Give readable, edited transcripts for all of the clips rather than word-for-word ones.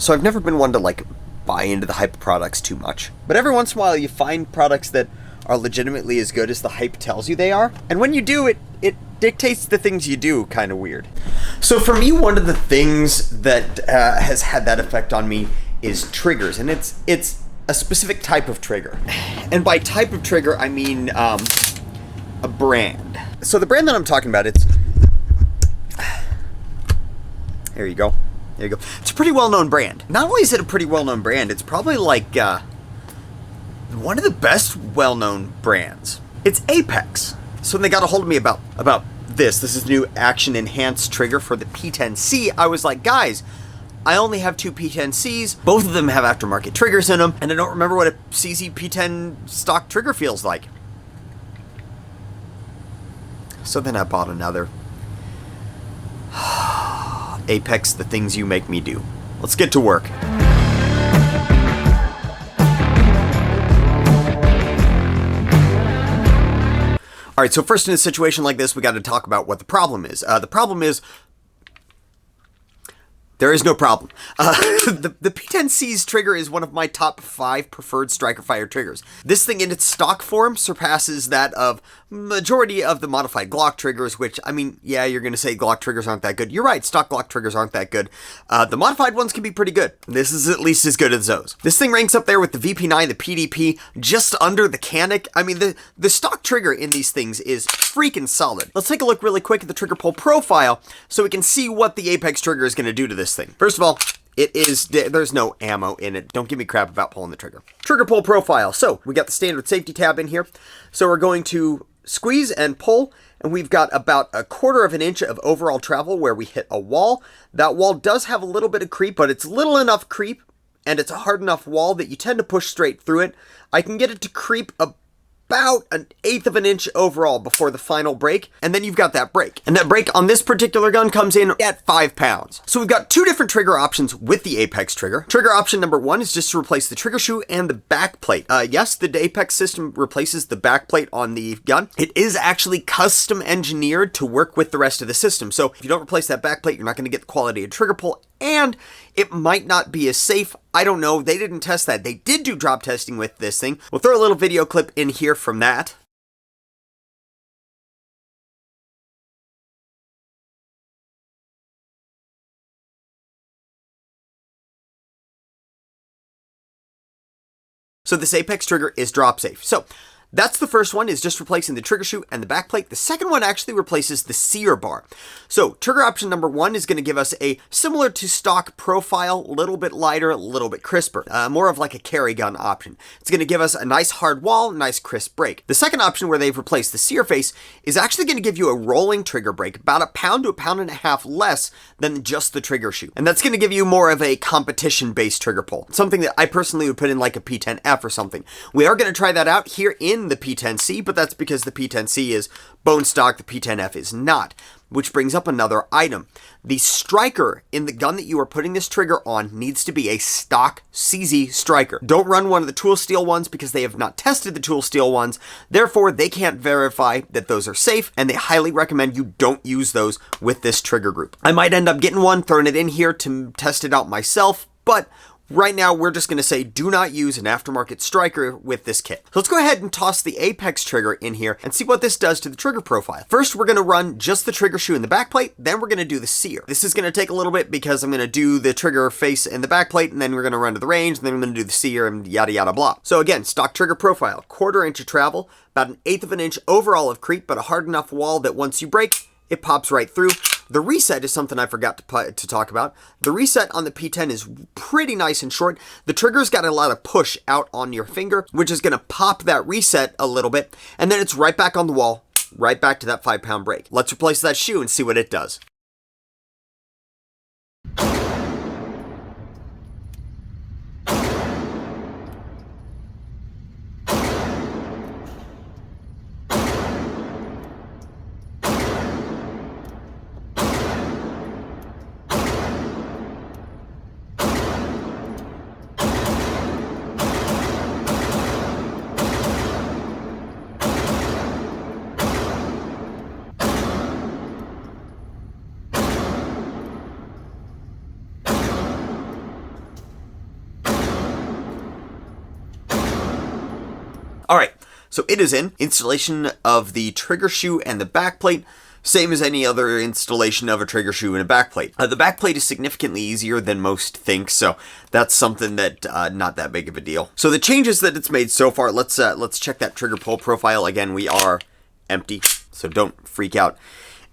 So I've never been one to like buy into the hype products too much. But every once in a while you find products that are legitimately as good as the hype tells you they are. And when you do, it dictates the things you do kind of weird. So for me, one of the things that has had that effect on me is triggers. And it's a specific type of trigger. And by type of trigger, I mean a brand. So the brand that I'm talking about, it's... There you go. There you go. It's a pretty well-known brand. Not only is it a pretty well-known brand, it's probably like one of the best well-known brands. It's Apex. So when they got a hold of me about this is the new action enhanced trigger for the P10C, I was like, guys, I only have two P10Cs. Both of them have aftermarket triggers in them, and I don't remember what a CZ P10 stock trigger feels like. So then I bought another. Apex, the things you make me do. Let's get to work. All right, so first in a situation like this, we got to talk about what the problem is. The problem is there is no problem. The P10C's trigger is one of my top 5 preferred striker fire triggers. This thing in its stock form surpasses that of majority of the modified Glock triggers, which, I mean, yeah, you're going to say Glock triggers aren't that good. You're right, stock Glock triggers aren't that good. The modified ones can be pretty good. This is at least as good as those. This thing ranks up there with the VP9, the PDP, just under the Canic. I mean, the stock trigger in these things is freaking solid. Let's take a look really quick at the trigger pull profile so we can see what the Apex trigger is going to do to this thing. First of all, there's no ammo in it. Don't give me crap about pulling the trigger. Trigger pull profile. So we got the standard safety tab in here. So we're going to squeeze and pull, and we've got about 1/4 of an inch of overall travel where we hit a wall. That wall does have a little bit of creep, but it's little enough creep, and it's a hard enough wall that you tend to push straight through it. I can get it to creep about 1/8 of an inch overall before the final break, and then you've got that break. And that break on this particular gun comes in at 5 pounds. So we've got 2 different trigger options with the Apex trigger. Trigger option number 1 is just to replace the trigger shoe and the backplate. Yes, the Apex system replaces the backplate on the gun. It is actually custom engineered to work with the rest of the system. So if you don't replace that backplate, you're not going to get the quality of trigger pull, and it might not be as safe. I don't know. They didn't test that. They did do drop testing with this thing. We'll throw a little video clip in here from that. So this Apex trigger is drop safe. So that's the first one, is just replacing the trigger shoe and the backplate. The second one actually replaces the sear bar. So trigger option number 1 is going to give us a similar to stock profile, a little bit lighter, a little bit crisper, more of like a carry gun option. It's going to give us a nice hard wall, nice crisp break. The second option, where they've replaced the sear face, is actually going to give you a rolling trigger break, about 1 pound to 1.5 pounds less than just the trigger shoe. And that's going to give you more of a competition-based trigger pull, something that I personally would put in like a P10F or something. We are going to try that out here in the P10C, but that's because the P10C is bone stock, the P10F is not. Which brings up another item. The striker in the gun that you are putting this trigger on needs to be a stock CZ striker. Don't run one of the tool steel ones because they have not tested the tool steel ones. Therefore, they can't verify that those are safe, and they highly recommend you don't use those with this trigger group. I might end up getting one, throwing it in here to test it out myself, but right now, we're just going to say do not use an aftermarket striker with this kit. So let's go ahead and toss the Apex trigger in here and see what this does to the trigger profile. First, we're going to run just the trigger shoe and the backplate, then we're going to do the sear. This is going to take a little bit because I'm going to do the trigger face and the backplate, and then we're going to run to the range, and then I'm going to do the sear and yada yada blah. So again, stock trigger profile, 1/4 inch of travel, about 1/8 of an inch overall of creep, but a hard enough wall that once you break, it pops right through. The reset is something I forgot to talk about. The reset on the P10 is pretty nice and short. The trigger's got a lot of push out on your finger, which is going to pop that reset a little bit, and then it's right back on the wall, right back to that 5 pound break. Let's replace that shoe and see what it does. So it is in. Installation of the trigger shoe and the backplate, same as any other installation of a trigger shoe and a backplate. The backplate is significantly easier than most think, so that's something that not that big of a deal. So the changes that it's made so far, let's check that trigger pull profile. Again, we are empty, so don't freak out,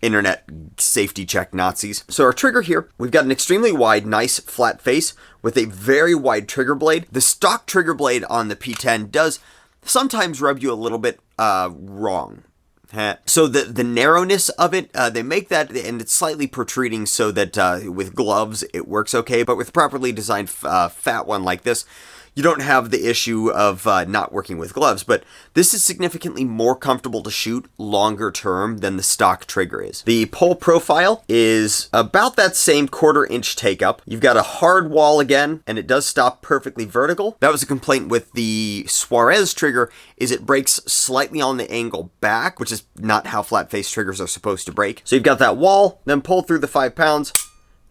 internet safety check Nazis. So our trigger here, we've got an extremely wide, nice flat face with a very wide trigger blade. The stock trigger blade on the P10 does sometimes rub you a little bit wrong. So the narrowness of it, they make that, and it's slightly protruding so that with gloves it works okay, but with properly designed fat one like this, you don't have the issue of not working with gloves. But this is significantly more comfortable to shoot longer term than the stock trigger is. The pull profile is about that same 1/4 inch take up. You've got a hard wall again, and it does stop perfectly vertical. That was a complaint with the Suarez trigger, is it breaks slightly on the angle back, which is not how flat face triggers are supposed to break. So you've got that wall, then pull through the 5 pounds,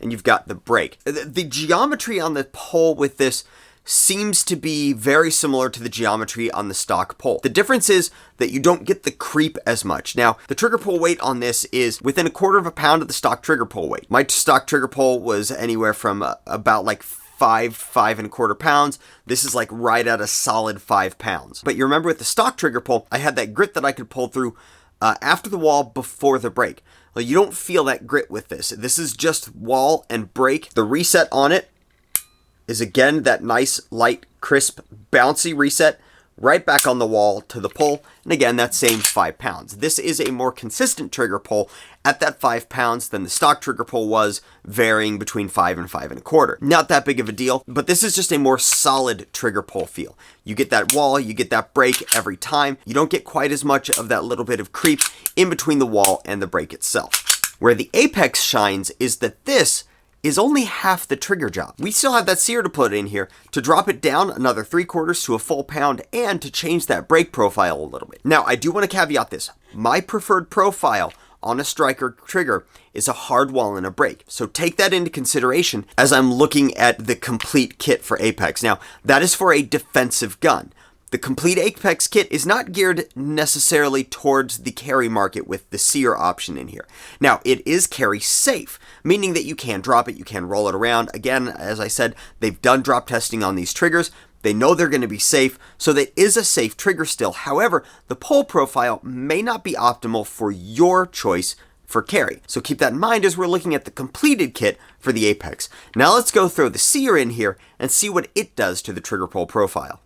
and you've got the break. The geometry on the pull with this seems to be very similar to the geometry on the stock pull. The difference is that you don't get the creep as much. Now, the trigger pull weight on this is within 1/4 pound of the stock trigger pull weight. My stock trigger pull was anywhere from about like 5.25 pounds. This is like right at a solid 5 pounds. But you remember with the stock trigger pull, I had that grit that I could pull through after the wall, before the break. Well, you don't feel that grit with this. This is just wall and break. The reset on it is again that nice, light, crisp, bouncy reset right back on the wall to the pull, and again that same 5 pounds. This is a more consistent trigger pull at that 5 pounds than the stock trigger pull was, varying between 5 and 5.25. Not that big of a deal, but this is just a more solid trigger pull feel. You get that wall, you get that break every time. You don't get quite as much of that little bit of creep in between the wall and the break itself. Where the Apex shines is that this is only half the trigger job. We still have that sear to put in here to drop it down another 3/4 to a full pound and to change that break profile a little bit. Now, I do want to caveat this. My preferred profile on a striker trigger is a hard wall and a break. So take that into consideration as I'm looking at the complete kit for Apex. Now, that is for a defensive gun. The complete Apex kit is not geared necessarily towards the carry market with the sear option in here. Now, it is carry safe, meaning that you can drop it, you can roll it around. Again, as I said, they've done drop testing on these triggers. They know they're going to be safe, so that is a safe trigger still. However, the pull profile may not be optimal for your choice for carry. So keep that in mind as we're looking at the completed kit for the Apex. Now let's go throw the sear in here and see what it does to the trigger pull profile.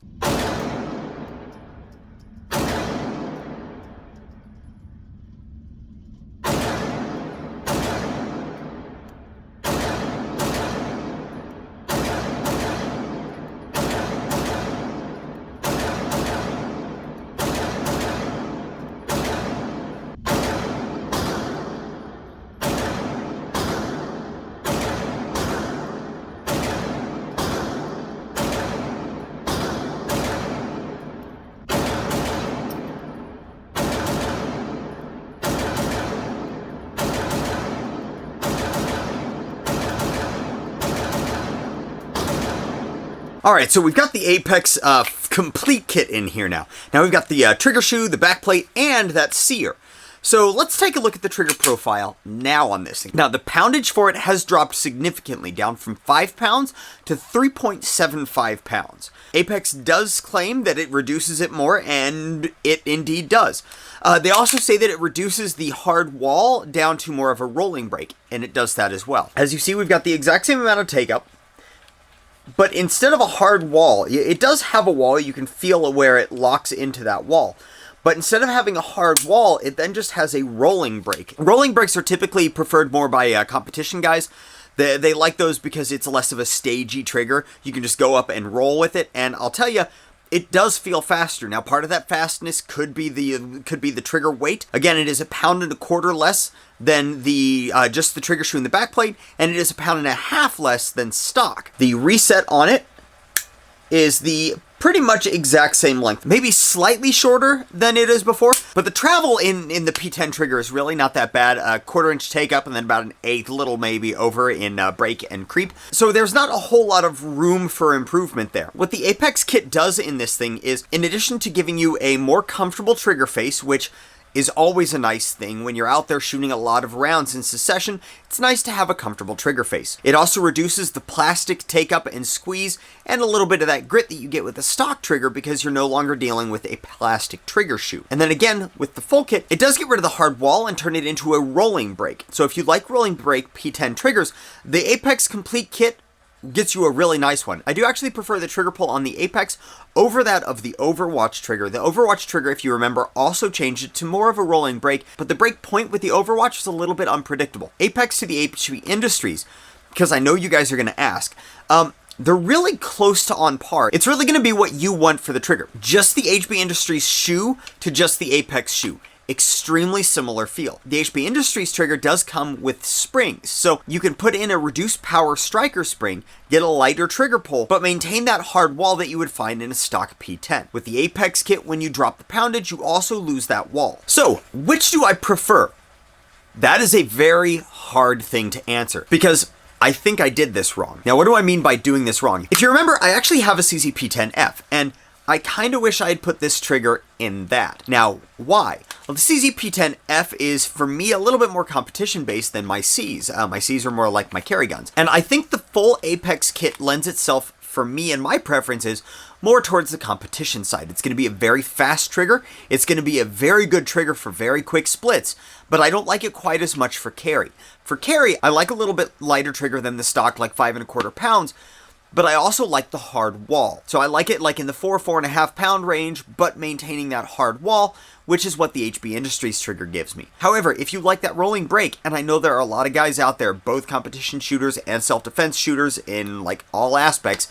Alright, so we've got the Apex complete kit in here now. Now we've got the trigger shoe, the backplate, and that sear. So let's take a look at the trigger profile now on this thing. Now the poundage for it has dropped significantly, down from 5 pounds to 3.75 pounds. Apex does claim that it reduces it more, and it indeed does. They also say that it reduces the hard wall down to more of a rolling break, and it does that as well. As you see, we've got the exact same amount of take up, but instead of a hard wall, it does have a wall. You can feel where it locks into that wall. But instead of having a hard wall, it then just has a rolling break. Rolling breaks are typically preferred more by competition guys. They like those because it's less of a stagey trigger. You can just go up and roll with it, and I'll tell you, it does feel faster. Now, part of that fastness could be the trigger weight. Again, it is 1.25 pounds less than the just the trigger shoe and the backplate, and it is 1.5 pounds less than stock. The reset on it is the pretty much exact same length, maybe slightly shorter than it is before, But the travel in the P10 trigger is really not that bad. A 1/4 inch take up and then about an 1/8 little maybe over in brake and creep. So there's not a whole lot of room for improvement there. What the Apex kit does in this thing is, in addition to giving you a more comfortable trigger face, which is always a nice thing when you're out there shooting a lot of rounds in succession, it's nice to have a comfortable trigger face. It also reduces the plastic take up and squeeze and a little bit of that grit that you get with a stock trigger because you're no longer dealing with a plastic trigger shoe. And then again, with the full kit, it does get rid of the hard wall and turn it into a rolling brake. So if you like rolling brake P10 triggers, the Apex Complete Kit gets you a really nice one. I do actually prefer the trigger pull on the Apex over that of the Overwatch trigger. The Overwatch trigger, if you remember, also changed it to more of a rolling brake, but the brake point with the Overwatch was a little bit unpredictable. Apex to the HB Industries, because I know you guys are going to ask, they're really close to on par. It's really going to be what you want for the trigger. Just the HB Industries shoe to just the Apex shoe. Extremely similar feel. The HB Industries trigger does come with springs, so you can put in a reduced power striker spring, get a lighter trigger pull, but maintain that hard wall that you would find in a stock P10. With the Apex kit, when you drop the poundage, you also lose that wall. So, which do I prefer? That is a very hard thing to answer, because I think I did this wrong. Now, what do I mean by doing this wrong? If you remember, I actually have a CZ-P10F, and I kind of wish I had put this trigger in that. Now, why? Well, the CZ-P10F is, for me, a little bit more competition-based than my Cs. My Cs are more like my carry guns. And I think the full Apex kit lends itself, for me and my preferences, more towards the competition side. It's going to be a very fast trigger. It's going to be a very good trigger for very quick splits, but I don't like it quite as much for carry. For carry, I like a little bit lighter trigger than the stock, like 5 1/4 pounds, but I also like the hard wall. So I like it like in the 4.5 pound range, but maintaining that hard wall, which is what the HB Industries trigger gives me. However, if you like that rolling brake, and I know there are a lot of guys out there, both competition shooters and self-defense shooters in like all aspects,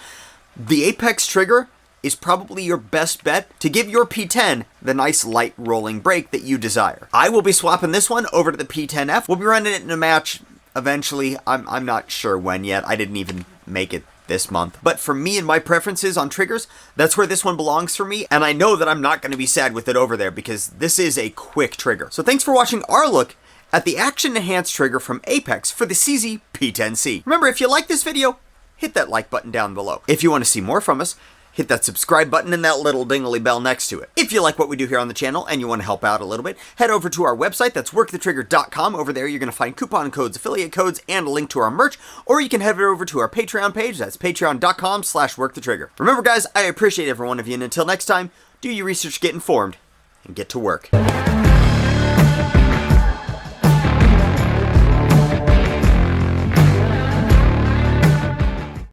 the Apex trigger is probably your best bet to give your P10 the nice light rolling brake that you desire. I will be swapping this one over to the P10F. We'll be running it in a match eventually. I'm not sure when yet. I didn't even make it this month. But for me and my preferences on triggers, that's where this one belongs for me, and I know that I'm not going to be sad with it over there because this is a quick trigger. So thanks for watching our look at the Action Enhanced trigger from Apex for the CZ P10C. Remember, if you like this video, hit that like button down below. If you want to see more from us, hit that subscribe button and that little dingly bell next to it. If you like what we do here on the channel and you want to help out a little bit, head over to our website. That's workthetrigger.com. Over there, you're going to find coupon codes, affiliate codes, and a link to our merch. Or you can head over to our Patreon page. That's patreon.com/workthetrigger. Remember, guys, I appreciate every one of you. And until next time, do your research, get informed, and get to work.